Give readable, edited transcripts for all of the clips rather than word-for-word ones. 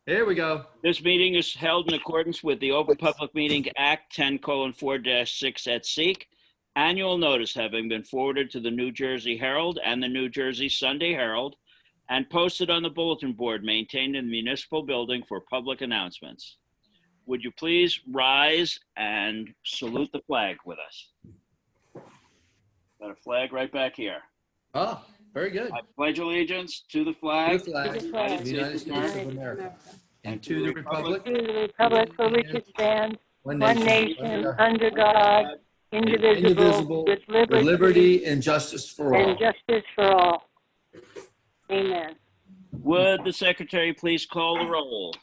Here we go. This meeting is held in accordance with the Open Public Meeting Act 10:4-6 et seq. Annual notice having been forwarded to the New Jersey Herald and the New Jersey Sunday Herald and posted on the bulletin board maintained in the municipal building for public announcements. Would you please rise and salute the flag with us? Got a flag right back here. Oh, very good. I pledge allegiance to the flag To the flag of of the United States of America and to the republic To the republic for which it stands, one one nation, under God, indivisible, with liberty and justice for all. and justice for all. Amen. Would the secretary please call the roll?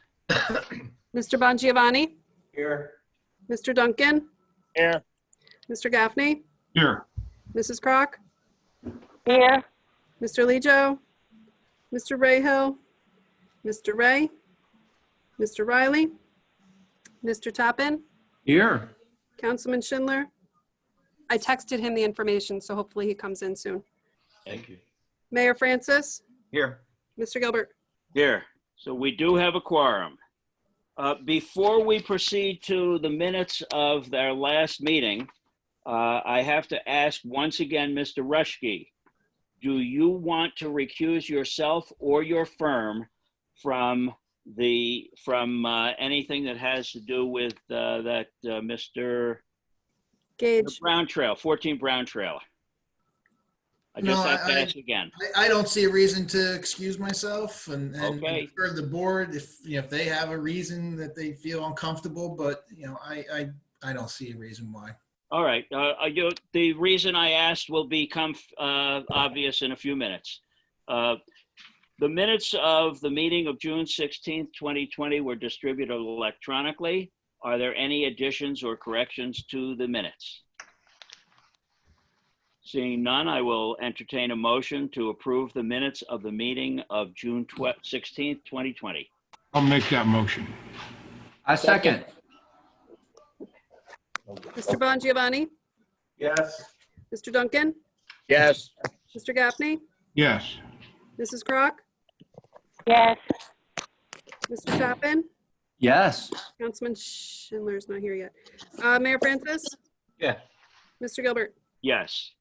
Mr. Bongiovanni? Here. Mr. Duncan? Here. Mr. Gaffney? Here. Mrs. Crock? Here, Mr. Lejo? Mr. Rayhill? Mr. Ray? Mr. Riley? Mr. Toppin? Here. Councilman Schindler? I texted him the information, so hopefully he comes in soon. Thank you. Mayor Francis? Here. Mr. Gilbert? Here. So we do have a quorum. Before we proceed to the minutes of their last meeting, I have to ask once again, Mr. Rushke, do you want to recuse yourself or your firm from anything that has to do with Mr. Gage? Brown Trail, 14 Brown Trail? I just have to ask again. I don't see a reason to excuse myself and Okay. for the board if they have a reason that they feel uncomfortable, but I don't see a reason why. All right. The reason I asked will become obvious in a few minutes. The minutes of the meeting of June 16th, 2020 were distributed electronically. Are there any additions or corrections to the minutes? Seeing none, I will entertain a motion to approve the minutes of the meeting of June 16th, 2020. I'll make that motion. I second. Mr. Bongiovanni? Yes. Mr. Duncan? Yes. Mr. Gaffney? Yes. Mrs. Crock? yes, Mr. Toppin? Yes. Councilman Schindler's not here yet. Mayor Francis? Yeah. Mr. Gilbert? Yes.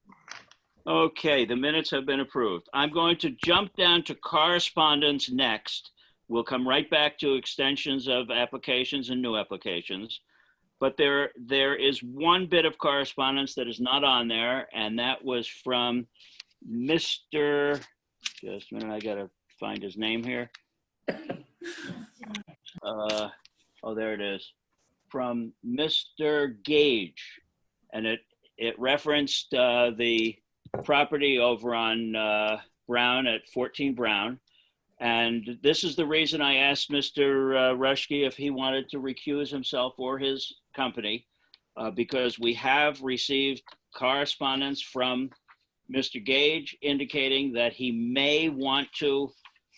Okay, the minutes have been approved. I'm going to jump down to correspondence next. We'll come right back to extensions of applications and new applications. But there is one bit of correspondence that is not on there, and that was from Mr. Just a minute, I gotta find his name here. Oh, there it is. From Mr. Gage, and it referenced the property over on Brown at 14 Brown. And this is the reason I asked Mr. Rushke if he wanted to recuse himself or his company, because we have received correspondence from Mr. Gage indicating that he may want to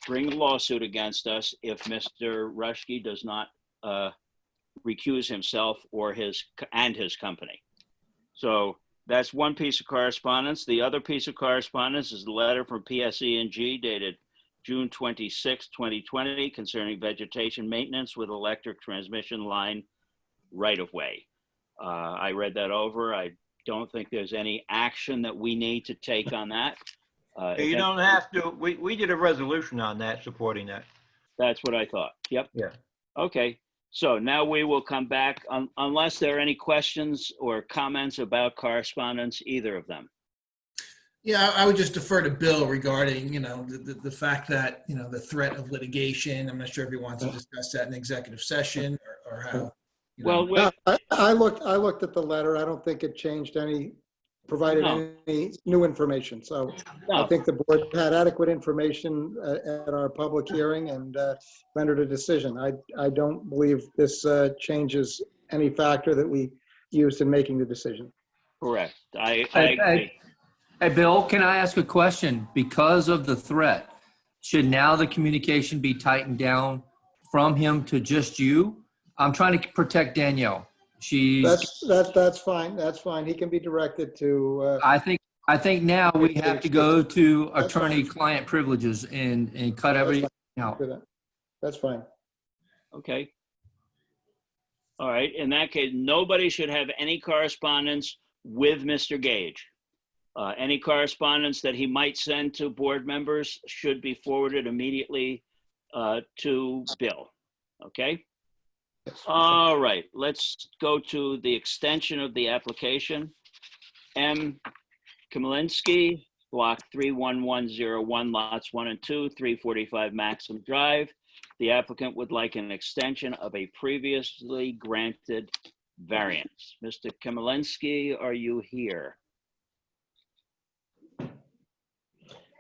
bring a lawsuit against us if Mr. Rushke does not recuse himself or his company. So that's one piece of correspondence. The other piece of correspondence is the letter from PSE&G dated June 26, 2020, concerning vegetation maintenance with electric transmission line right-of-way. I read that over. I don't think there's any action that we need to take on that. You don't have to. We did a resolution on that, supporting that. That's what I thought. Yep. Yeah. Okay. So now we will come back unless there are any questions or comments about correspondence, either of them. Yeah, I would just defer to Bill regarding, the fact that, the threat of litigation. I'm not sure if he wants to discuss that in executive session or how. Well, I looked at the letter. I don't think it changed provided any new information. So no. I think the board had adequate information at our public hearing and rendered a decision. I don't believe this changes any factor that we used in making the decision. Correct. I agree. Hey, Bill, can I ask a question? Because of the threat, should now the communication be tightened down from him to just you? I'm trying to protect Danielle. That's fine. That's fine. He can be directed to. I think now we have to go to attorney-client privileges and cut everything out. That's fine. Okay. All right, in that case, nobody should have any correspondence with Mr. Gage. Any correspondence that he might send to board members should be forwarded immediately to Bill, okay? All right, let's go to the extension of the application. M. Kamilinski, block 31101, lots 1 and 2, 345 Maxim Drive. The applicant would like an extension of a previously granted variance. Mr. Kamilinski, are you here?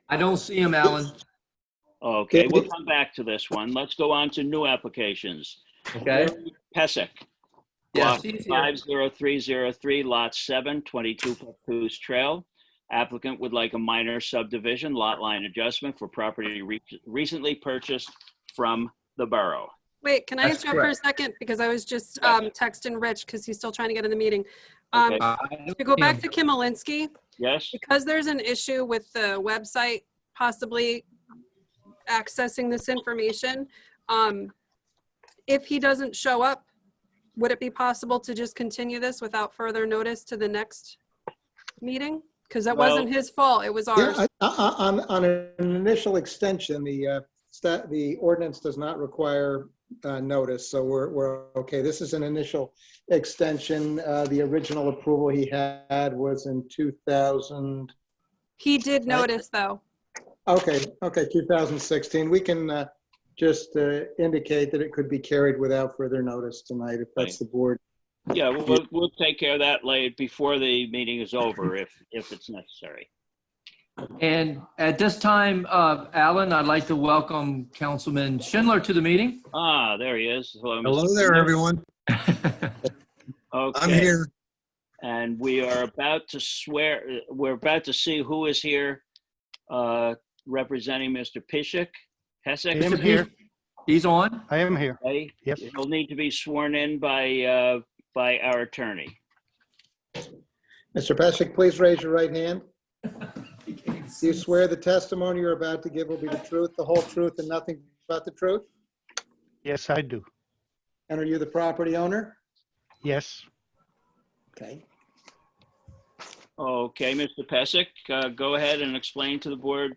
I don't see him, Alan. Okay, we'll come back to this one. Let's go on to new applications. Okay? Pesek. Yes, Block he's here. 50303, lot 7, 22 Papoose Trail. Applicant would like a minor subdivision lot line adjustment for property recently purchased from the borough. Wait, can I That's interrupt for a correct. second? Because I was just Yes. texting Rich because he's still trying to get in the meeting. Okay. I don't To go see back him. to Kamilinski, Yes, because there's an issue with the website possibly accessing this information, if he doesn't show up, would it be possible to just continue this without further notice to the next meeting? Because it wasn't his fault, it was ours. Yeah, on an initial extension, the ordinance does not require notice, so we're okay. This is an initial extension. The original approval he had was in 2000. He did notice, though. Okay, 2016. We can just indicate that it could be carried without further notice tonight, if that's the board. yeah, we'll take care of that later before the meeting is over if it's necessary. And at this time, Alan, I'd like to welcome Councilman Schindler to the meeting. Ah, there he is. Hello, Mr. Hello there, everyone. Okay. I'm here. And we are about to swear, we're about to see who is here representing Mr. Pesek. I am here. He's on. I am here. Okay. Yep. He'll need to be sworn in by our attorney. Mr. Pesek, please raise your right hand. Do you swear the testimony you're about to give will be the truth, the whole truth, and nothing but the truth? Yes, I do. And are you the property owner? Yes. Okay. Okay, Mr. Pesek, go ahead and explain to the board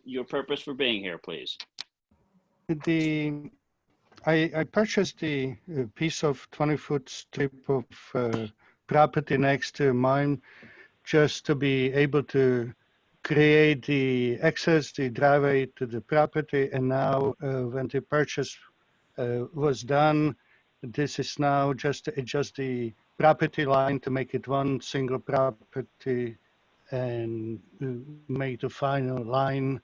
your purpose for being here, please. I purchased the piece of 20-foot strip of property next to mine just to be able to create the access, the driveway to the property. And now when the purchase was done, this is now just to adjust the property line to make it one single property and make the final line,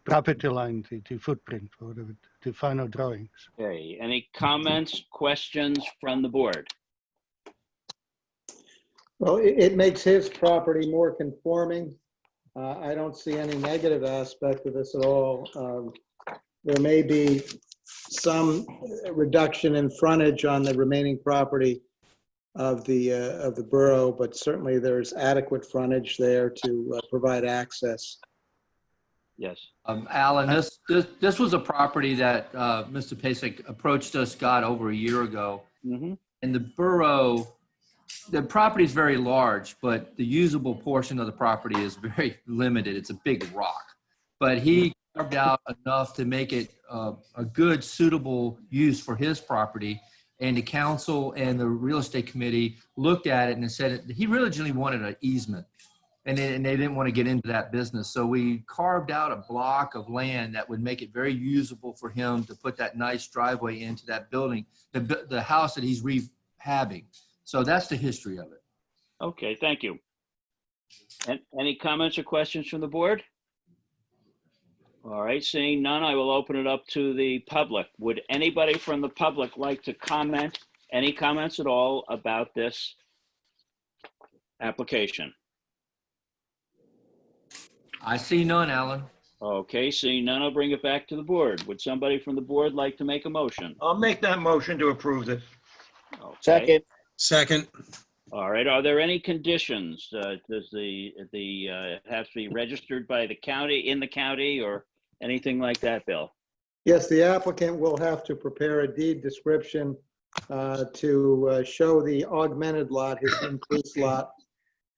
property line, the footprint, or the final drawings. Okay, any comments, questions from the board? Well, it makes his property more conforming. I don't see any negative aspect of this at all. There may be some reduction in frontage on the remaining property of the borough, but certainly there's adequate frontage there to provide access. Yes. Alan, this was a property that Mr. Pesek approached us, over a year ago. Mm-hmm. And the borough, the property is very large, but the usable portion of the property is very limited. It's a big rock. But he carved out enough to make it a good, suitable use for his property. And the council and the real estate committee looked at it and said he originally wanted an easement. And they didn't want to get into that business. So we carved out a block of land that would make it very usable for him to put that nice driveway into that building, the house that he's rehabbing. So that's the history of it. Okay, thank you. And any comments or questions from the board? All right, seeing none, I will open it up to the public. Would anybody from the public like to comment, any comments at all about this application? I see none, Alan. Okay, seeing none, I'll bring it back to the board. Would somebody from the board like to make a motion? I'll make that motion to approve this. Okay. Second. All right, are there any conditions? Does the have to be registered by the county, in the county, or anything like that, Bill? Yes, the applicant will have to prepare a deed description to show the augmented lot, his increased lot.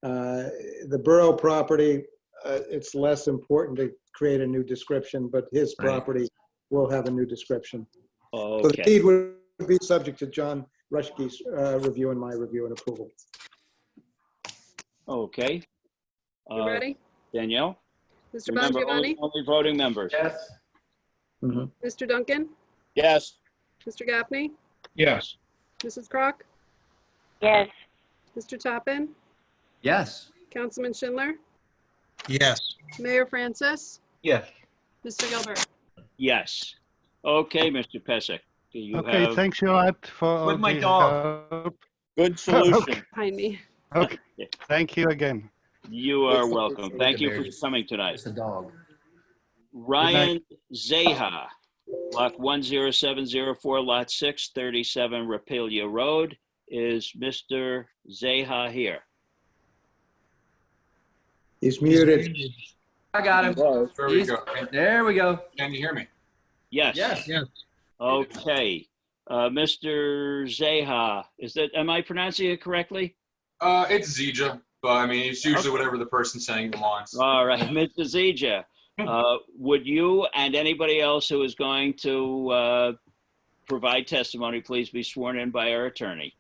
The borough property, it's less important to create a new description, but his Right. property will have a new description. So the Okay, deed would be subject to John Rushke's review and my review and approval. okay. You ready? Danielle? Mr. Remember, Bongiovanni? only voting members. Yes. Mr. Duncan? Yes. Mr. Gaffney? Yes. Mrs. Crock? yes, Mr. Toppin? Yes. Councilman Schindler? Yes. Mayor Francis? Yes. Mr. Gilbert? Yes. Okay, Mr. Pesek, do you Okay, have? thanks a lot for all With my the dog. help. Good solution. Behind me. Okay, thank you again. You are welcome. Thank you for Just- coming tonight. It's a dog. Ryan Zeha, Block 10704, Lot 6, 37 Rapelia Road. Is Mr. Zeha here? He's muted. I got him. There we go. There we go. Can you hear me? Yes. Yes. Okay. Mr. Zeha, am I pronouncing it correctly? It's Zija, but I mean, it's usually whatever the person saying it wants. All right, Mr. Zeja, would you and anybody else who is going to provide testimony please be sworn in by our attorney?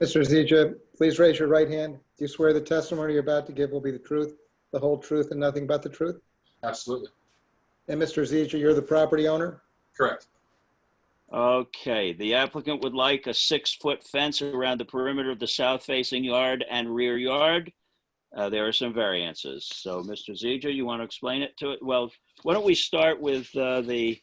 Mr. Zija, please raise your right hand. Do you swear the testimony you're about to give will be the truth, the whole truth, and nothing but the truth? Absolutely. And Mr. Zija, you're the property owner? Correct. Okay, the applicant would like a 6-foot fence around the perimeter of the south-facing yard and rear yard. There are some variances. So, Mr. Zeja, you want to explain it to it? Well, why don't we start with here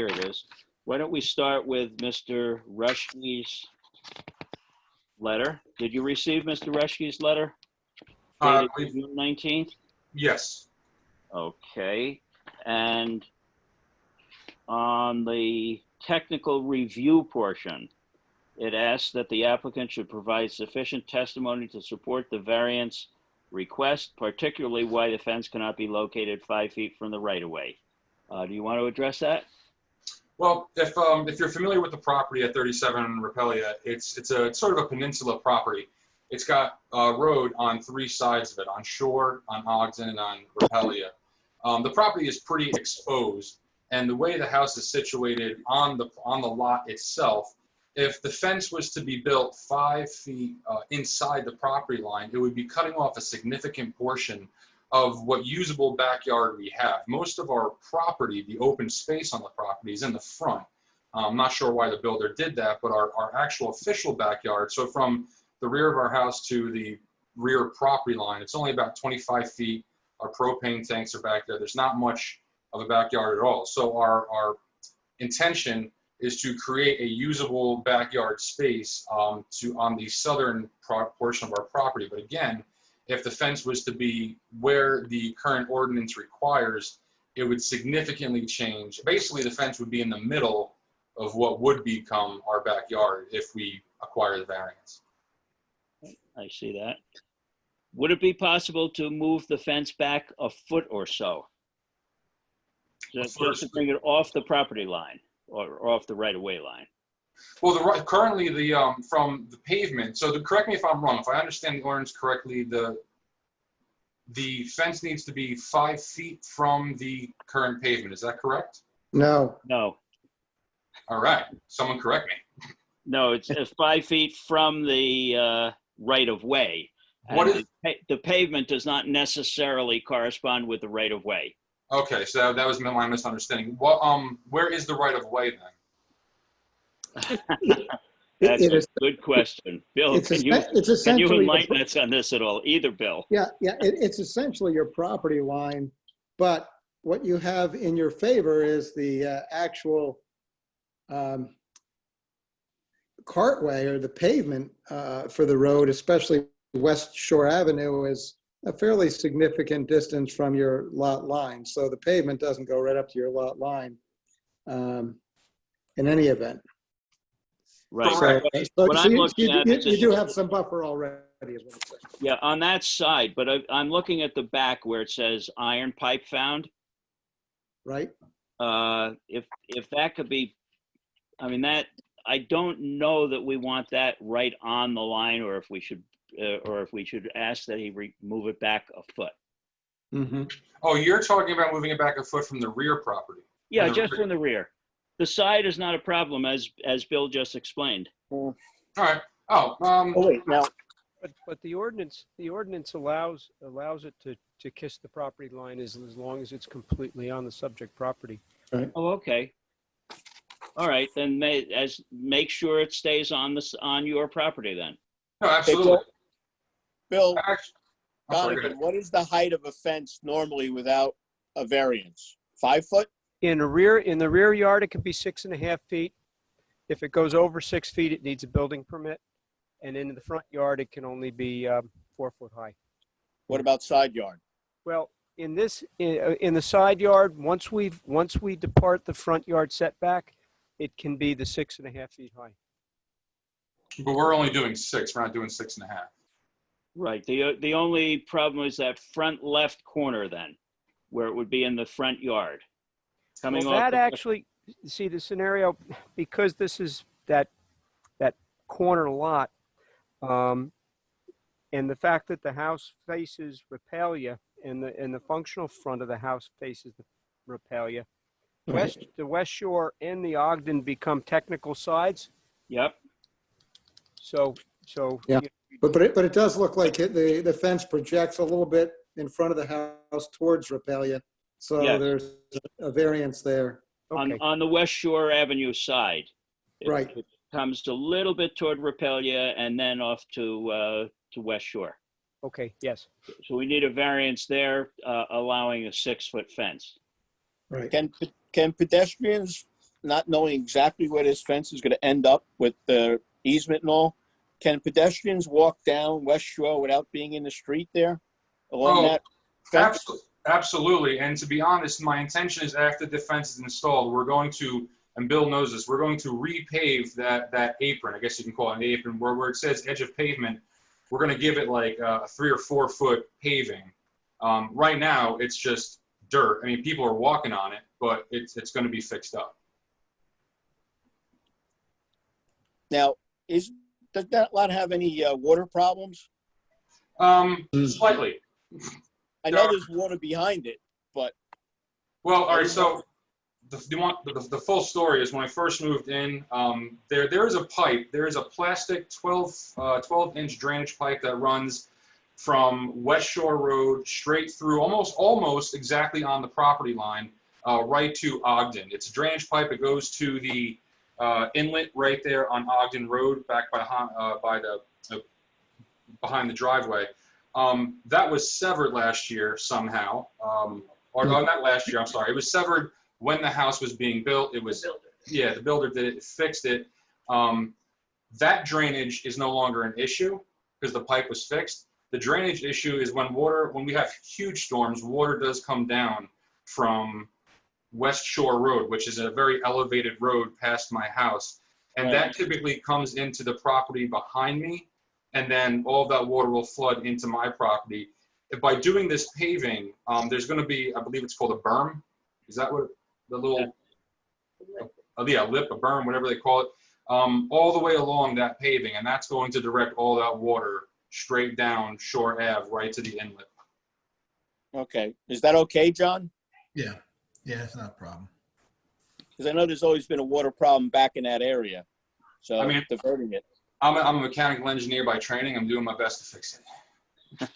it is. Why don't we start with Mr. Rushke's letter? Did you receive Mr. Rushke's letter? Dated June 19th? Yes. Okay, and on the technical review portion, it asks that the applicant should provide sufficient testimony to support the variance request, particularly why the fence cannot be located 5 feet from the right-of-way. Do you want to address that? Well, if you're familiar with the property at 37 Rapelia, it's sort of a peninsula property. It's got a road on 3 sides of it, on Shore, on Ogden, and on Rapelia. The property is pretty exposed, and the way the house is situated on the lot itself, if the fence was to be built 5 feet inside the property line, it would be cutting off a significant portion of what usable backyard we have. Most of our property, the open space on the property, is in the front. I'm not sure why the builder did that, but our actual official backyard, so from the rear of our house to the rear property line, it's only about 25 feet. Our propane tanks are back there. There's not much of a backyard at all. So our intention is to create a usable backyard space on the southern portion of our property. But again, if the fence was to be where the current ordinance requires, it would significantly change. Basically, the fence would be in the middle of what would become our backyard if we acquire the variance. I see that. Would it be possible to move the fence back a foot or so? Just to bring it off the property line or off the right-of-way line? Well, currently from the pavement, so correct me if I'm wrong, if I understand the ordinance correctly, the fence needs to be 5 feet from the current pavement. Is that correct? No. No, All right, someone correct me. no, it's 5 feet from the right-of-way. What is? The pavement does not necessarily correspond with the right-of-way. Okay, so that was my misunderstanding. What, where is the right of way then? That's It a is- good question. Bill, It's can you essentially, enlighten us on this at all? Either Bill. it's essentially your property line, but what you have in your favor is the actual cartway or the pavement for the road, especially West Shore Avenue, is a fairly significant distance from your lot line. So the pavement doesn't go right up to your lot line in any event. Right. Correct. What I'm looking at You is do have some buffer already. is what it says. Yeah, on that side, but I'm looking at the back where it says iron pipe found. Right? If that could be, I mean, that, I don't know that we want that right on the line, or if we should ask that he move it back a foot. Mm-hmm. Oh, you're talking about moving it back a foot from the rear property? Yeah, From the just rear. from the rear. The side is not a problem, as Bill just explained. All right. Oh, wait, now. But the ordinance allows it to kiss the property line as long as it's completely on the subject property. Oh, okay. All right, then make sure it stays on your property then. no, absolutely. Bill, Actually, I'm sorry, go Donovan, ahead. what is the height of a fence normally without a variance? 5 foot? In the rear yard, it could be 6.5 feet. If it goes over 6 feet, it needs a building permit. And in the front yard, it can only be 4 foot high. What about side yard? Well, in the side yard, once we depart the front yard setback, it can be the 6.5 feet high. But we're only doing 6. We're not doing 6.5. Right. The only problem is that front left corner then, where it would be in the front yard. Coming Well, off that the- actually, see the scenario, because this is that corner lot, and the fact that the house faces Repalia and the functional front of the house faces the Repalia, the West Shore and the Ogden become technical sides. Yep. So Yeah. But it does look like the fence projects a little bit in front of the house towards Repalia. So Yes. there's a variance there. Okay. On the West Shore Avenue side. Right. It comes a little bit toward Repalia and then off to West Shore. Okay, yes. So we need a variance there, allowing a 6-foot fence. Right. Can pedestrians, not knowing exactly where this fence is going to end up with the easement and all, can pedestrians walk down West Shore without being in the street there along that fence? Absolutely. And to be honest, my intention is after the fence is installed, we're going to, and Bill knows this, we're going to repave that apron. I guess you can call it an apron, where it says edge of pavement. We're going to give it like a 3 or 4 foot paving. Right now, it's just dirt. I mean, people are walking on it, but it's going to be fixed up. Now, does that lot have any water problems? Slightly. I know there's water behind it, but. Well, all right, so the full story is when I first moved in, there is a pipe, there is a plastic 12-inch drainage pipe that runs from West Shore Road straight through, almost exactly on the property line, right to Ogden. It's a drainage pipe. It goes to the inlet right there on Ogden Road, back behind the driveway. That was severed last year somehow, or not last year, I'm sorry. It was severed when the house was being built. It was, yeah, the builder did it, fixed it. That drainage is no longer an issue because the pipe was fixed. The drainage issue is when we have huge storms, water does come down from West Shore Road, which is a very elevated road past my house. And that typically comes into the property behind me. And then all of that water will flood into my property. By doing this paving, there's going to be, I believe it's called a berm. Is that what the little, lip, a berm, whatever they call it, all the way along that paving. And that's going to direct all that water straight down Shore Ave, right to the inlet. Okay. Is that okay, John? Yeah, it's not a problem. Because I know there's always been a water problem back in that area. So I mean, diverting it. I'm a mechanical engineer by training. I'm doing my best to fix it.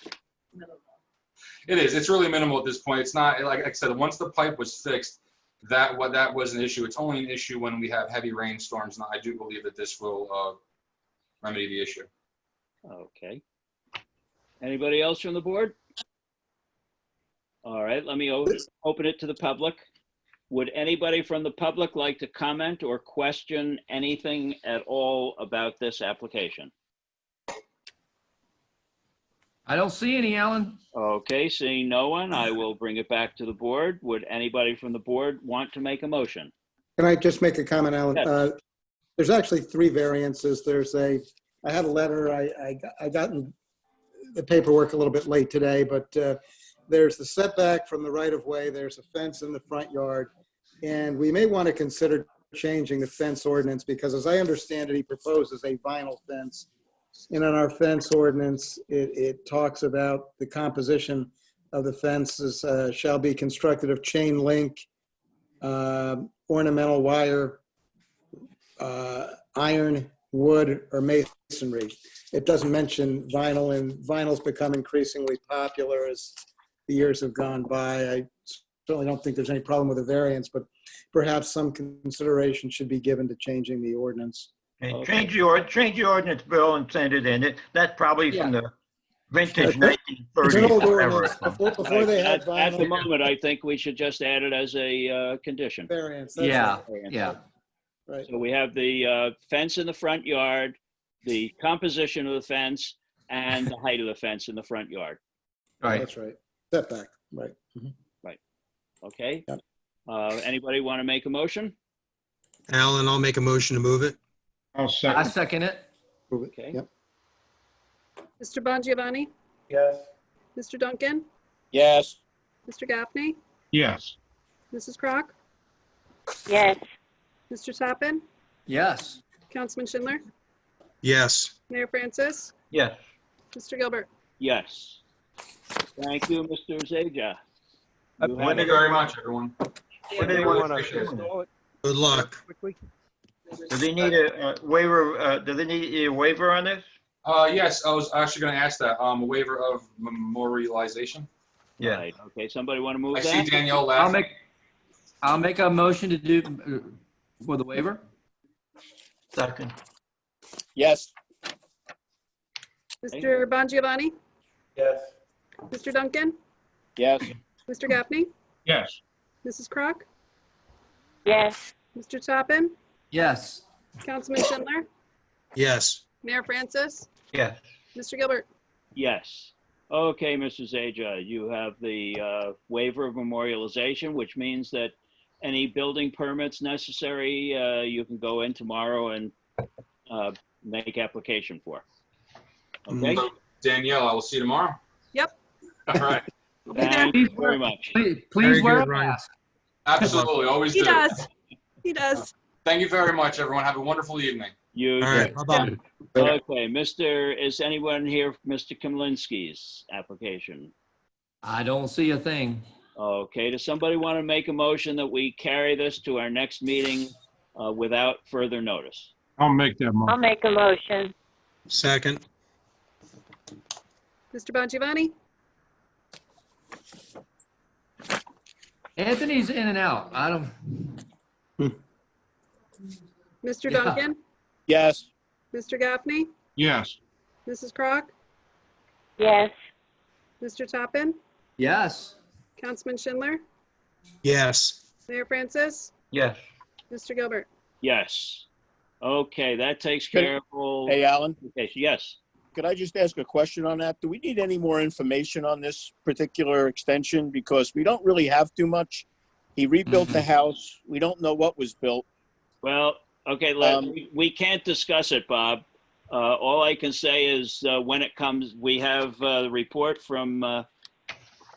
It is. It's really minimal at this point. It's not, like I said, once the pipe was fixed, that was an issue. It's only an issue when we have heavy rainstorms, and I do believe that this will remedy the issue. Okay. Anybody else from the board? All right, let me open it to the public. Would anybody from the public like to comment or question anything at all about this application? I don't see any, Alan. Okay, seeing no one, I will bring it back to the board. Would anybody from the board want to make a motion? Can I just make a comment, Alan? Yes. There's actually 3 variances. I have a letter I got in the paperwork a little bit late today, but there's the setback from the right-of-way, there's a fence in the front yard, and we may want to consider changing the fence ordinance, because as I understand it, he proposes a vinyl fence. And in our fence ordinance, it talks about the composition of the fences shall be constructed of chain link, ornamental wire, iron, wood, or masonry. It doesn't mention vinyl, and vinyl's become increasingly popular as the years have gone by. I certainly don't think there's any problem with a variance, but perhaps some consideration should be given to changing the ordinance. And change the ordinance, Bill, and send it in. That's probably from the vintage 1930s. It's an old whatever. ordinance. Before they had At the vinyl moment, I think we should just add it as a condition. variance. That's Yeah, right. yeah. Right. So we have the fence in the front yard, the composition of the fence, and the height of the fence in the front yard. Right. That's right. Setback, right. Mhm. Okay? Yep. Anybody want to make a motion? Alan, I'll make a motion to move it. I'll I second. second it. Prove it. Okay. Yep. Mr. Bongiovanni? Yes. Mr. Duncan? Yes. Mr. Gaffney? Yes. Mrs. Crock? yes, Mr. Toppin? Yes. Councilman Schindler? Yes. Mayor Francis? Yes. Mr. Gilbert? Yes. Thank you, Mr. Zaja. You have Thank you very much, everyone. What do they want to Wanna do? install it Good luck. quickly? Do they need a waiver, do they need a waiver on this? Yes, I was actually going to ask that. A waiver of memorialization. Yeah. Right, okay, somebody want to move I see that? Danielle I'll laughing. make a motion to do for the waiver. Second. Yes. Mr. Bongiovanni? Yes. Mr. Duncan? Yes. Mr. Gaffney? Yes. Mrs. Crock? yes, Mr. Toppin? Yes. Councilman Schindler? Yes. Mayor Francis? Yes. Mr. Gilbert? Yes. Okay, Mr. Zaja, you have the waiver of memorialization, which means that any building permits necessary, you can go in tomorrow and make application for. Okay? So, Danielle, I will see you tomorrow. Yep. All right. We'll be there. Thank you very much. Please Very wear good, a Ryan. mask. Absolutely, always He do. does. He does. Thank you very much, everyone. Have a wonderful evening. You, All right. Bye-bye. okay, is anyone here for Mr. Kamlinski's application? I don't see a thing. Okay, does somebody want to make a motion that we carry this to our next meeting without further notice? I'll make that I'll motion. make a motion. Second. Mr. Bongiovanni? Anthony's in and out. I don't. Mr. Yeah. Duncan? Yes. Mr. Gaffney? Yes. Mrs. Crock? Yes, Mr. Toppin? Yes. Councilman Schindler? Yes. Mayor Francis? Yes. Mr. Gilbert? Yes. Okay, that takes care of all. Hey, Alan, Okay, yes. could I just ask a question on that? Do we need any more information on this particular extension? Because we don't really have too much. He rebuilt the house. We don't know what was built. Well, okay, we can't discuss it, Bob. All I can say is when it comes, we have the report from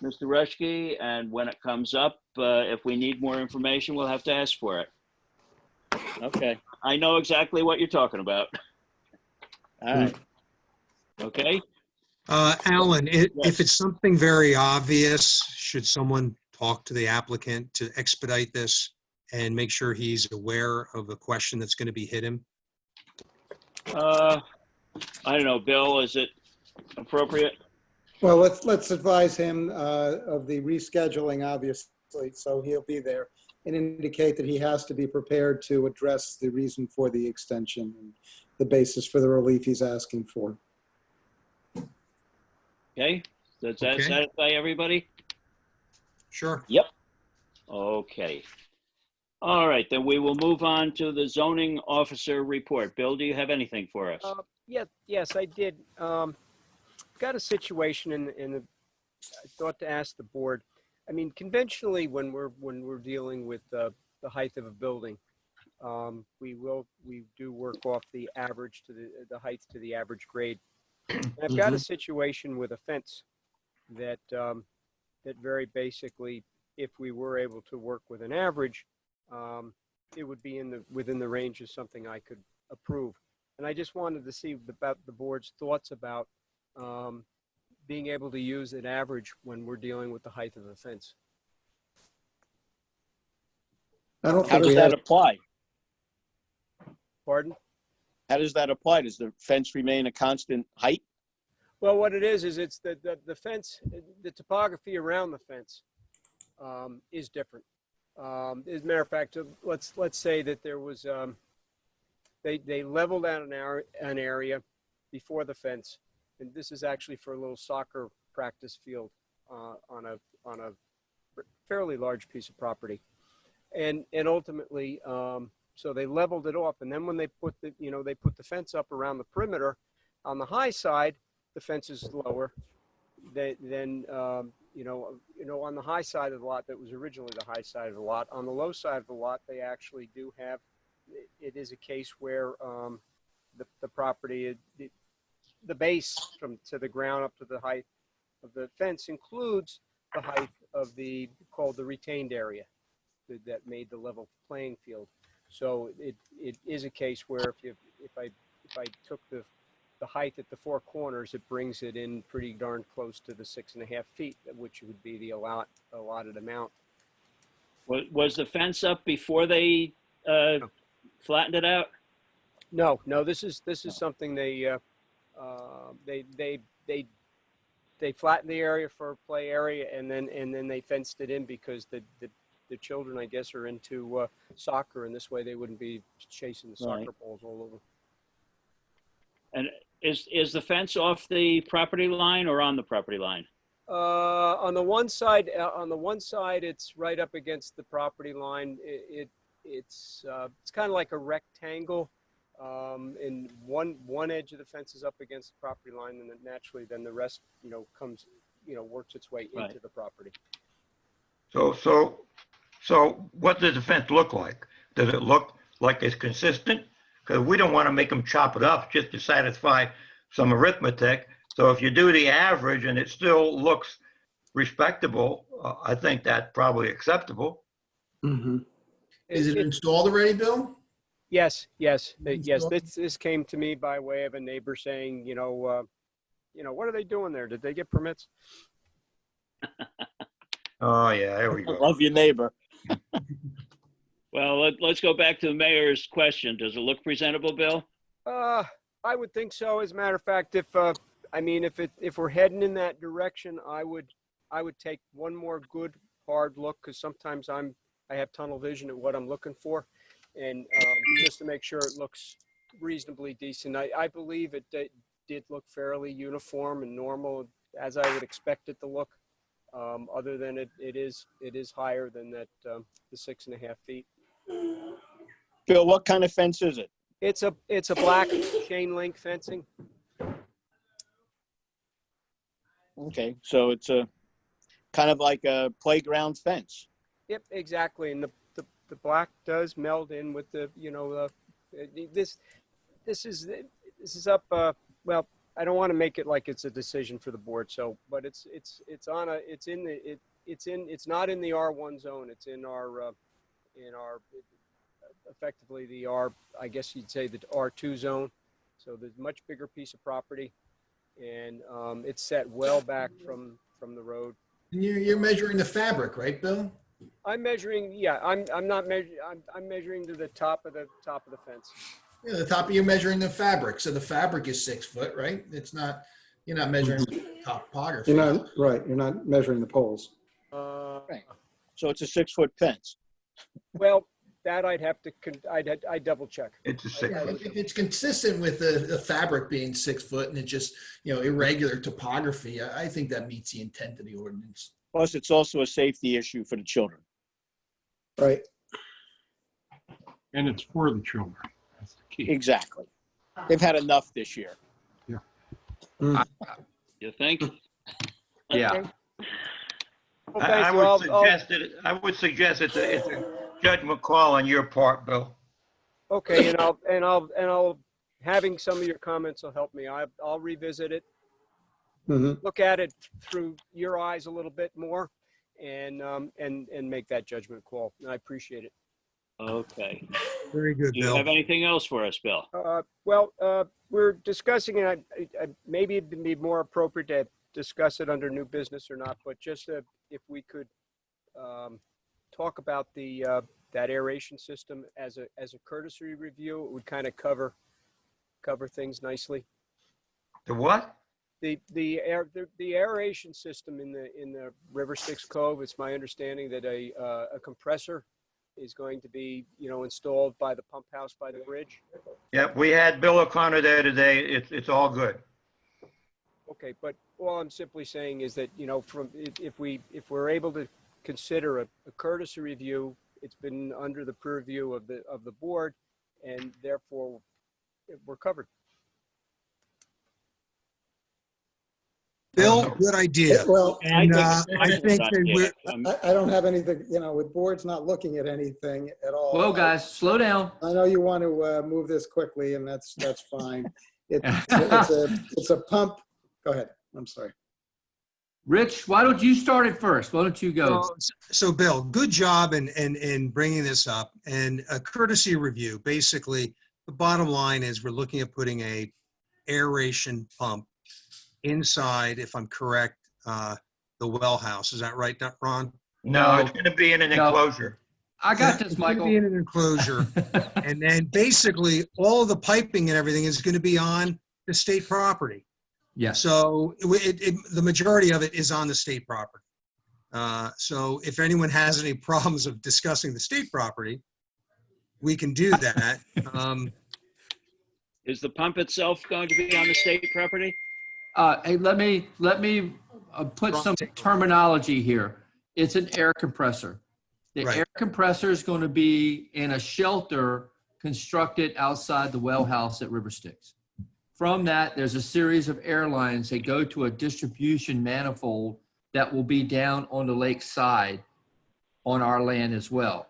Mr. Rushke, and when it comes up, if we need more information, we'll have to ask for it. Okay. I know exactly what you're talking about. All right. Okay? Alan, Yes. if it's something very obvious, should someone talk to the applicant to expedite this and make sure he's aware of the question that's going to be hit him? I don't know, Bill, is it appropriate? Well, let's advise him of the rescheduling, obviously, so he'll be there, and indicate that he has to be prepared to address the reason for the extension and the basis for the relief he's asking for. Okay? Does that Okay. satisfy everybody? Sure. Okay. All right, then we will move on to the zoning officer report. Bill, do you have anything for us? Yes, I did. Got a situation in the, I thought to ask the board. I mean, conventionally, when we're dealing with the height of a building, we do work off the average to the heights to the average grade. I've got a situation with a fence that, that very basically, if we were able to work with an average, it would be within the range of something I could approve. And I just wanted to see about the board's thoughts about being able to use an average when we're dealing with the height of the fence. I don't How think does we that have, apply? Pardon? How does that apply? Does the fence remain a constant height? Well, what it is it's the fence, the topography around the fence is different. As a matter of fact, let's say that there was, they leveled out an area before the fence, and this is actually for a little soccer practice field on a fairly large piece of property, and ultimately, so they leveled it off, and then when they put the fence up around the perimeter, on the high side, the fence is lower. Then on the high side of the lot that was originally the high side of the lot, on the low side of the lot, they actually do have. It is a case where the property, the base to the ground up to the height of the fence includes the height of called the retained area that made the level playing field. So it is a case where if I took the height at the four corners, it brings it in pretty darn close to the 6.5 feet, which would be the allotted amount. Was the fence up before they flattened it out? No, this is something they flattened the area for play area, and then they fenced it in because the children, I guess, are into soccer, and this way they wouldn't be chasing the soccer balls all over. And is the fence off the property line or on the property line? On the one side, it's right up against the property line. It's kind of like a rectangle, and one edge of the fence is up against the property line, and then naturally, then the rest, comes, works its way into the property. So what does the fence look like? Does it look like it's consistent? Because we don't want to make them chop it up just to satisfy some arithmetic. So if you do the average and it still looks respectable, I think that's probably acceptable. Mm-hmm. Is it installed already, Bill? Yes. This came to me by way of a neighbor saying, what are they doing there? Did they get permits? Oh yeah, there we go. Love your neighbor. Well, let's go back to the mayor's question. Does it look presentable, Bill? I would think so. As a matter of fact, if we're heading in that direction, I would take one more good hard look, because sometimes I have tunnel vision at what I'm looking for, and just to make sure it looks reasonably decent. I believe it did look fairly uniform and normal, as I would expect it to look. Other than it is higher than that the 6.5 feet. Bill, what kind of fence is it? It's a black chain link fencing. Okay, so it's a kind of like a playground fence. Yep, exactly. And the black does meld in with the this is up. Well, I don't want to make it like it's a decision for the board. So, but it's not in the R1 zone. It's in our effectively the I guess you'd say the R2 zone. So there's a much bigger piece of property, and it's set well back from the road. And you're measuring the fabric, right, Bill? I'm measuring. Yeah, I'm not measuring. I'm measuring to the top of the fence. Yeah, the top of you're measuring the fabric. So the fabric is 6 foot, right? You're not measuring topography. you're not, right, you're not measuring the poles. Right. So it's a 6 foot fence. Well, that I'd double check. It's a 6 Yeah, foot. it's consistent with the fabric being 6 foot and it just, irregular topography. I think that meets the intent of the ordinance. Plus, it's also a safety issue for the children. Right. And it's for the children. That's the key. Exactly. They've had enough this year. Yeah. You think? Yeah. I would suggest it's a judgment call on your part, Bill. Okay, and I'll having some of your comments will help me. I'll revisit it, Mhm. look at it through your eyes a little bit more, and make that judgment call. And I appreciate it. Okay. Very good, Do you Bill. have anything else for us, Bill? We're discussing it. Maybe it'd be more appropriate to discuss it under new business or not, but just if we could talk about that aeration system as a courtesy review, it would kind of cover things nicely. The what? The aeration system in the River Styx Cove, it's my understanding that a compressor is going to be, installed by the pump house by the bridge. Yeah, we had Bill O'Connor there today. It's all good. Okay, but all I'm simply saying is that, if we're able to consider a courtesy review, it's been under the purview of the board, and therefore we're covered. Bill, good idea. Well, And I think that I don't have anything, with boards not looking at anything at all. Whoa, guys, slow down. I know you want to move this quickly, and that's fine. It's a pump. Go ahead. I'm sorry. Rich, why don't you start it first? Why don't you go? So Bill, good job in bringing this up. And a courtesy review, basically, the bottom line is we're looking at putting a aeration pump inside, if I'm correct, the well house. Is that right, Ron? No, it's going to be in an enclosure. I got this, Michael. It's going to be in an enclosure. And then basically all of the piping and everything is going to be on the state property. Yes. So the majority of it is on the state property. So if anyone has any problems of discussing the state property, we can do that. Is the pump itself going to be on the state property? Hey, let me put some terminology here. It's an air compressor. The air compressor is going to be in a shelter constructed outside the well house at River Styx. From that, there's a series of air lines that go to a distribution manifold that will be down on the lake side on our land as well.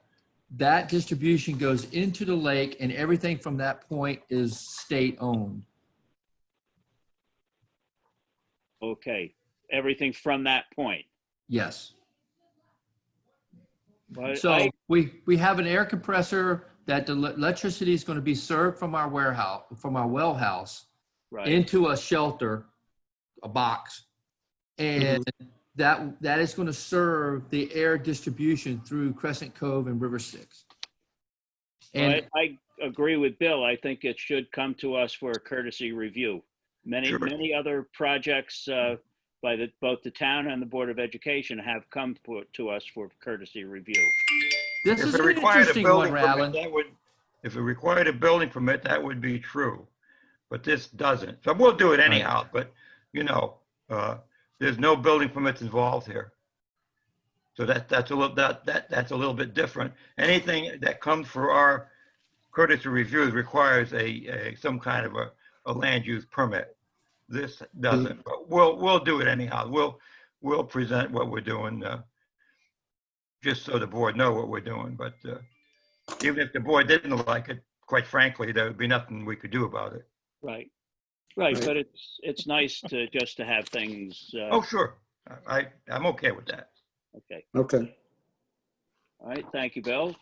That distribution goes into the lake, and everything from that point is state owned. Okay, everything from that point. Yes. But So we have an air compressor that the electricity is going to be served from our warehouse, from our well house, into a shelter, a box, and that is going to serve the air distribution through Crescent Cove and River Styx. And I agree with Bill. I think it should come to us for a courtesy review. Many other projects by both the town and the Board of Education have come to us for courtesy review. This If is it an required a interesting building one, permit, Alan. if it required a building permit, that would be true. But this doesn't. So we'll do it anyhow, but there's no building permits involved here. So that's a little bit different. Anything that comes for our courtesy reviews requires some kind of a land use permit. This doesn't, but we'll do it anyhow. We'll present what we're doing, just so the board know what we're doing. But even if the board didn't like it, quite frankly, there would be nothing we could do about it. Right. But it's nice to have things. Oh, sure. I'm okay with that. Okay. All right. Thank you, Bill.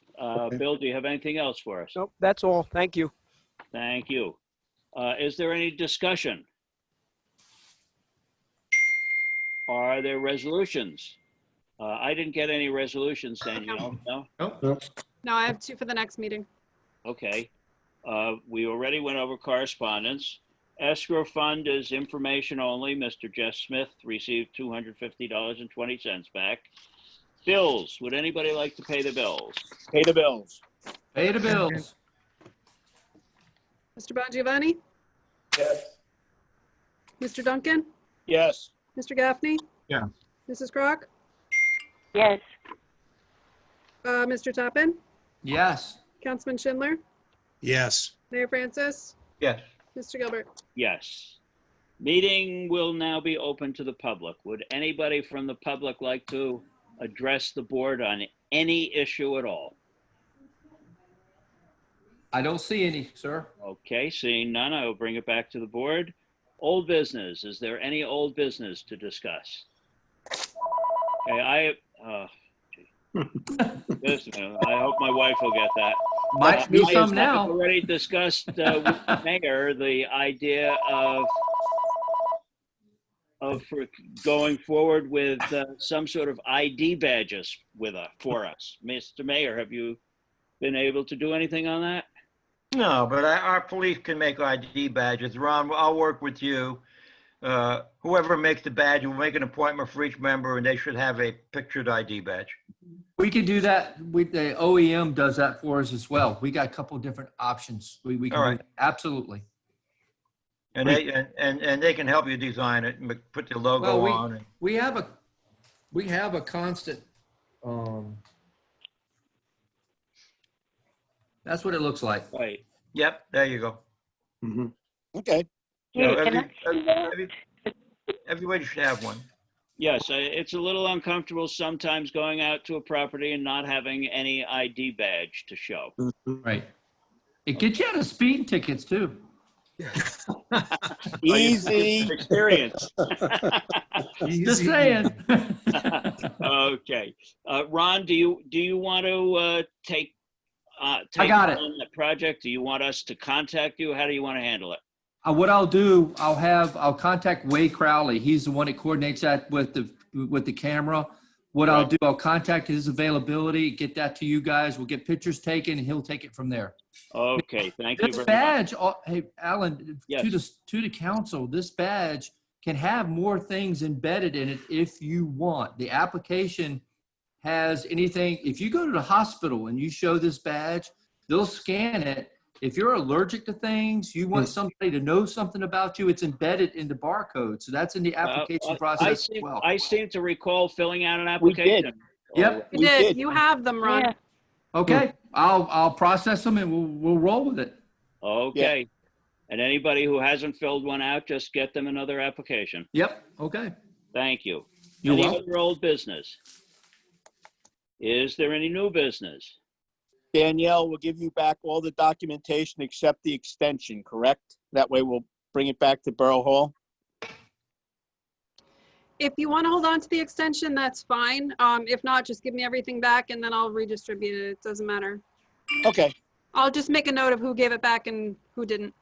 Bill, do you have anything else for us? Nope, that's all. Thank you. Thank you. Is there any discussion? Are there resolutions? I didn't get any resolutions, Danielle. No? No, I have 2 for the next meeting. Okay. We already went over correspondence. Escrow fund is information only. Mr. Jeff Smith received $250.20 back. Bills. Would anybody like to pay the bills? Pay the bills. Pay the bills. Mr. Bongiovanni? Yes. Mr. Duncan? Yes. Mr. Gaffney? Yeah. Mrs. Crock? Yes. Mr. Toppin? Yes. Councilman Schindler? Yes. Mayor Francis? Yes. Mr. Gilbert? Yes. Meeting will now be open to the public. Would anybody from the public like to address the board on any issue at all? I don't see any, sir. Okay, seeing none, I will bring it back to the board. Old business, is there any old business to discuss? Okay, just a minute, I hope my wife will get that. Might be some I've now. already discussed with the mayor the idea of for going forward with some sort of ID badges for us. Mr. Mayor, have you been able to do anything on that? No, but our police can make ID badges. Ron, I'll work with you. Whoever makes the badge will make an appointment for each member, and they should have a pictured ID badge. We can do that. The OEM does that for us as well. We got a couple of different options. We can All do right. that. Absolutely. And they can help you design it and put the logo Well, on. And, we have a constant. That's what it looks like. Right. yep, there you go. Okay. So Hey, can I see that? everybody should have one. Yes, it's a little uncomfortable sometimes going out to a property and not having any ID badge to show. Right. It gets you out of speeding tickets too. Easy. Experience. Just saying. Okay. Ron, do you want to take I got it. on that project? Do you want us to contact you? How do you want to handle it? What I'll do, I'll contact Wade Crowley. He's the one that coordinates that with the camera. What I'll do, I'll contact his availability, get that to you guys. We'll get pictures taken, and he'll take it from there. Okay, thank you This very badge, much. hey, Alan, Yes. to the council, this badge can have more things embedded in it if you want. The application has anything. If you go to the hospital and you show this badge, they'll scan it. If you're allergic to things, you want somebody to know something about you, it's embedded in the barcode. So that's in the application process as well. I seem to recall filling out an We application. did. Yep. You did. You have them, Ron. Yeah. Okay. I'll process them and we'll roll with it. Okay. And anybody who hasn't filled one out, just get them another application. Yep. Okay. Thank you. You're Any welcome. other old business? Is there any new business? Danielle will give you back all the documentation except the extension, correct? That way we'll bring it back to Borough Hall. If you want to hold on to the extension, that's fine. If not, just give me everything back and then I'll redistribute it. It doesn't matter. Okay, I'll just make a note of who gave it back and who didn't.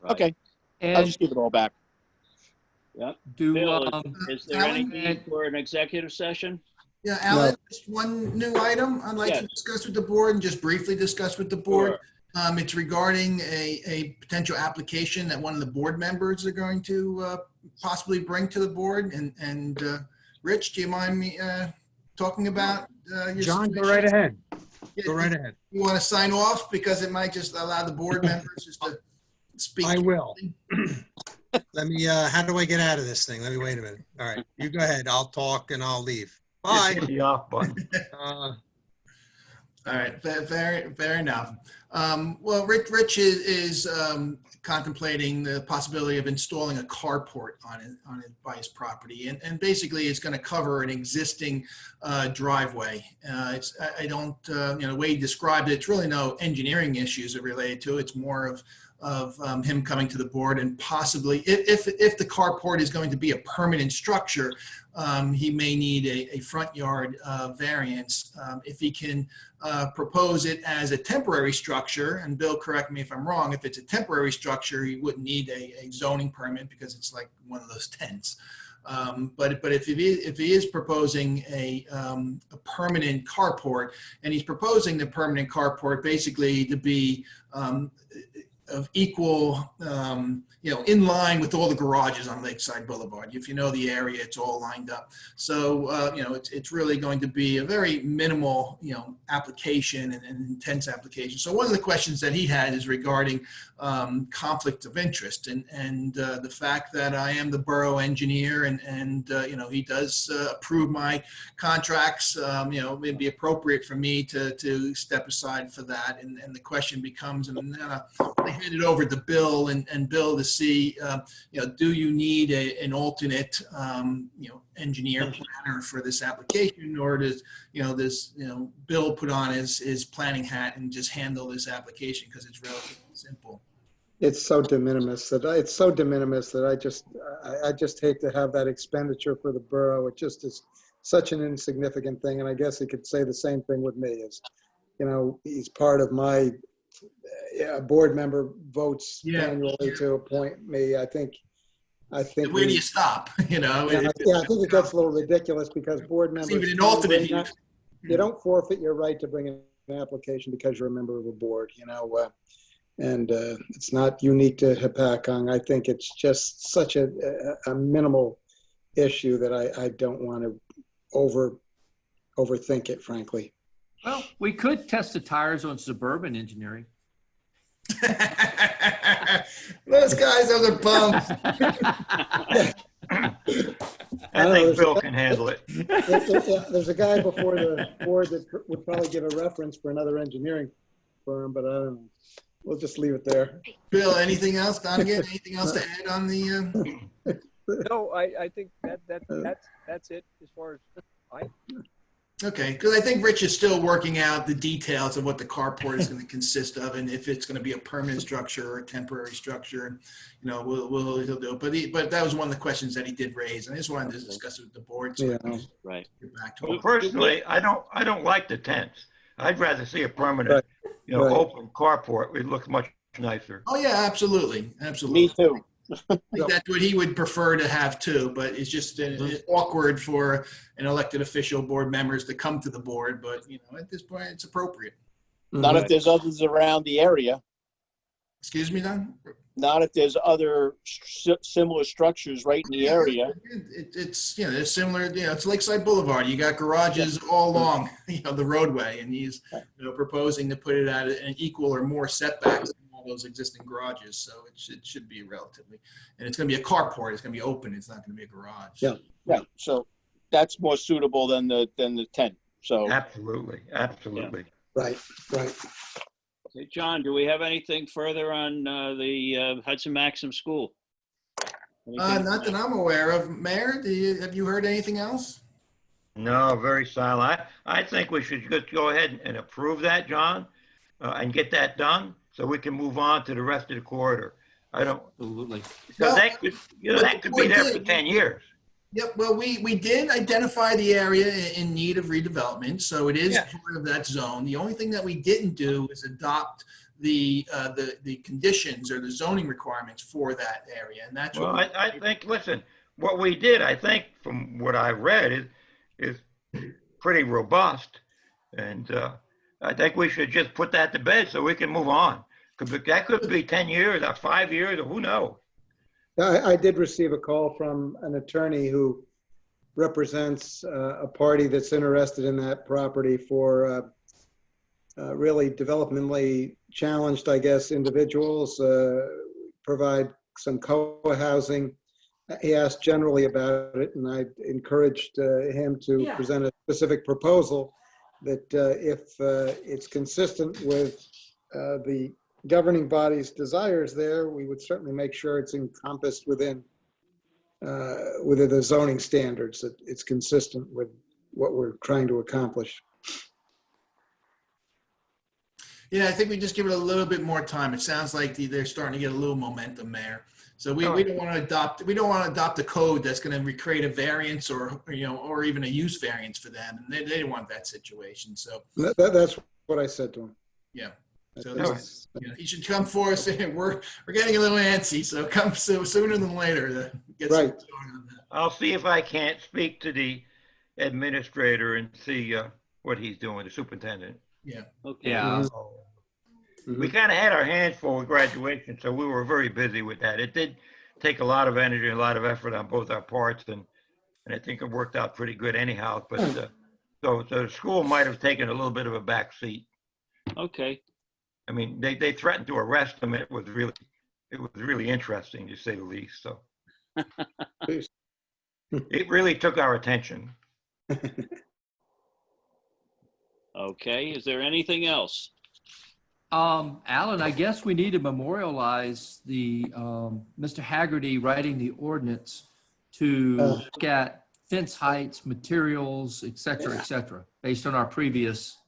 Right. okay. I'll And just give it all back. Yep. do, Bill, is there any Alan? need for an executive session? Yeah, Alan, just one new item I'd like to Yes. discuss with the board and just briefly discuss with the board. Sure. It's regarding a potential application that one of the board members are going to possibly bring to the board. And Rich, do you mind me talking about your John, go situation? right ahead. Yeah, Go right ahead. You want to sign off because it might just allow the board members just to speak. I will. Let me, how do I get out of this thing? Let me wait a minute. All right, you go ahead. I'll talk and I'll leave. Bye. Hit the off button. Uh, All right, fair enough. Well, Rich is contemplating the possibility of installing a carport on it by his property, and basically it's going to cover an existing driveway. I don't, the way he described it, it's really no engineering issues that related to it. It's more of him coming to the board and possibly, if the carport is going to be a permanent structure, he may need a front yard variance. If he can propose it as a temporary structure, and Bill, correct me if I'm wrong, if it's a temporary structure, he wouldn't need a zoning permit because it's like one of those tents. But if he is proposing a permanent carport, and he's proposing the permanent carport basically to be of equal, in line with all the garages on Lakeside Boulevard. If you know the area, it's all lined up. So, it's really going to be a very minimal, application and intense application. So one of the questions that he had is regarding conflict of interest and the fact that I am the borough engineer and he does approve my contracts. It'd be appropriate for me to step aside for that. And the question becomes, and I hand it over to Bill and Bill to see, do you need an alternate, engineer planner for this application, or does, Bill put on his planning hat and just handle this application because it's relatively simple. It's so de minimis that I just hate to have that expenditure for the borough. It just is such an insignificant thing. And I guess he could say the same thing with me is, he's part of my board member votes annually to appoint me. I think. Where do you stop? I think it gets a little ridiculous because board members. Even an alternate. You don't forfeit your right to bring an application because you're a member of a board, and it's not unique to Hopatcong. I think it's just such a minimal issue that I don't want to overthink it, frankly. Well, we could test the tires on Suburban Engineering. Those are bums. I think Bill can handle it. There's a guy before the board that would probably give a reference for another engineering firm, but I don't know. We'll just leave it there. Bill, anything else? Donegan, anything else to add on the? No, I think that's it as far as Okay, because I think Rich is still working out the details of what the carport is going to consist of, and if it's going to be a permanent structure or a temporary structure. He'll do it. But that was one of the questions that he did raise, and I just wanted to discuss it with the board. So right. Get back to Well, personally, I don't like the tents. I'd rather see a permanent, open carport. It looks much nicer. Oh yeah, absolutely. Me too. I think that's what he would prefer to have too, but it's just awkward for an elected official, board members to come to the board. But at this point, it's appropriate. Not if there's others around the area. Excuse me, Don? Not if there's other similar structures right in the area. It's it's similar. It's Lakeside Boulevard. You got garages all along the roadway, and he's proposing to put it at an equal or more setback than all those existing garages. So it should be relatively, and it's going to be a carport. It's going to be open. It's not going to be a garage. Yeah. So that's more suitable than the tent. So absolutely. Right. Okay, John, do we have anything further on the Hudson Maxim School? Not that I'm aware of. Mayor, have you heard anything else? No, very silent. I think we should just go ahead and approve that, John, and get that done so we can move on to the rest of the corridor. Absolutely. Because that could be there for 10 years. Yep. Well, we did identify the area in need of redevelopment, so it is part of that zone. The only thing that we didn't do is adopt the conditions or the zoning requirements for that area, and that's well. I think. Listen, what we did, I think, from what I read, is pretty robust, and I think we should just put that to bed so we can move on. That could be 10 years or 5 years, or who knows. I did receive a call from an attorney who represents a party that's interested in that property for really developmentally challenged, I guess, individuals, provide some co-housing. He asked generally about it, and I encouraged him to present a specific proposal that if it's consistent with the governing body's desires there, we would certainly make sure it's encompassed within the zoning standards, that it's consistent with what we're trying to accomplish. Yeah, I think we just give it a little bit more time. It sounds like they're starting to get a little momentum there. So we don't want to adopt a code that's going to recreate a variance or even a use variance for them, and they didn't want that situation. So that's what I said to him. Yeah. So he should come for us. We're getting a little antsy, so come sooner than later to get some going on that. I'll see if I can't speak to the administrator and see what he's doing, the superintendent. Yeah. Okay. Yeah. We kind of had our hands full with graduation, so we were very busy with that. It did take a lot of energy, a lot of effort on both our parts, and I think it worked out pretty good anyhow. But so the school might have taken a little bit of a back seat. Okay. I mean, they threatened to arrest him. It was really interesting, to say the least. So it really took our attention. Okay. Is there anything else? Alan, I guess we need to memorialize the, Mr. Haggerty writing the ordinance to look at fence heights, materials, et cetera, based on our previous.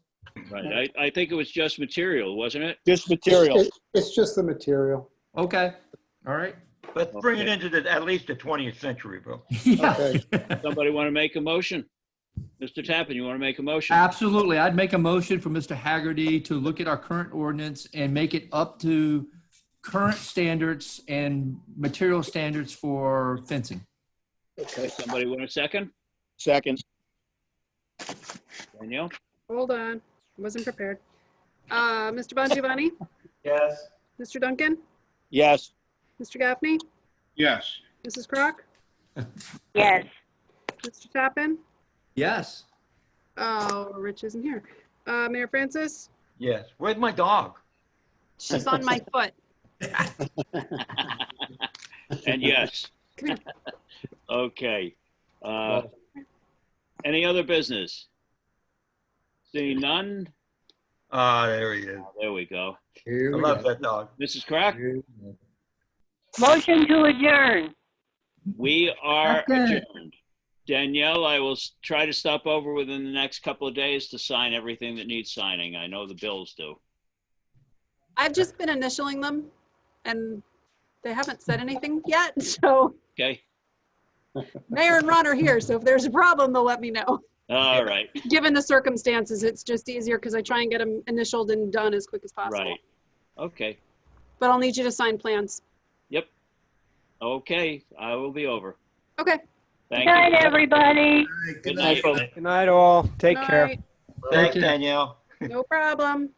Right. I think it was just material, wasn't it? Just material. It's just the material. Okay, all right. Let's bring it into at least the 20th century, bro. Yeah. Okay. Somebody want to make a motion? Mr. Tappan, you want to make a motion? Absolutely. I'd make a motion for Mr. Haggerty to look at our current ordinance and make it up to current standards and material standards for fencing. Okay. Somebody want a second? Second. Danielle? Hold on, wasn't prepared. Mr. Bongiovanni, Yes. Mr. Duncan, Yes. Mr. Gaffney, Yes. Mrs. Crock, Yes. Mr. Tappan. Yes. Oh, Rich isn't here. Mayor Francis, Yes. Where's my dog? she's on my foot. And yes. Come here. Okay. Any other business? Seeing none? Ah, there he is. There we go. I love that dog. Mrs. Crock, Motion to adjourn. we are Second. adjourned. Danielle, I will try to stop over within the next couple of days to sign everything that needs signing. I know the bills do. I've just been initialing them and they haven't said anything yet. So Okay? Mayor and Ron are here. So if there's a problem, they'll let me know. All right. Given the circumstances, it's just easier because I try and get them initialed and done as quick as possible. Right. Okay. But I'll need you to sign plans. Yep. Okay. I will be over. Okay. Thank Good night, you. everybody. Good night. Good night, all. Take All care. right. Thanks, Danielle. No problem.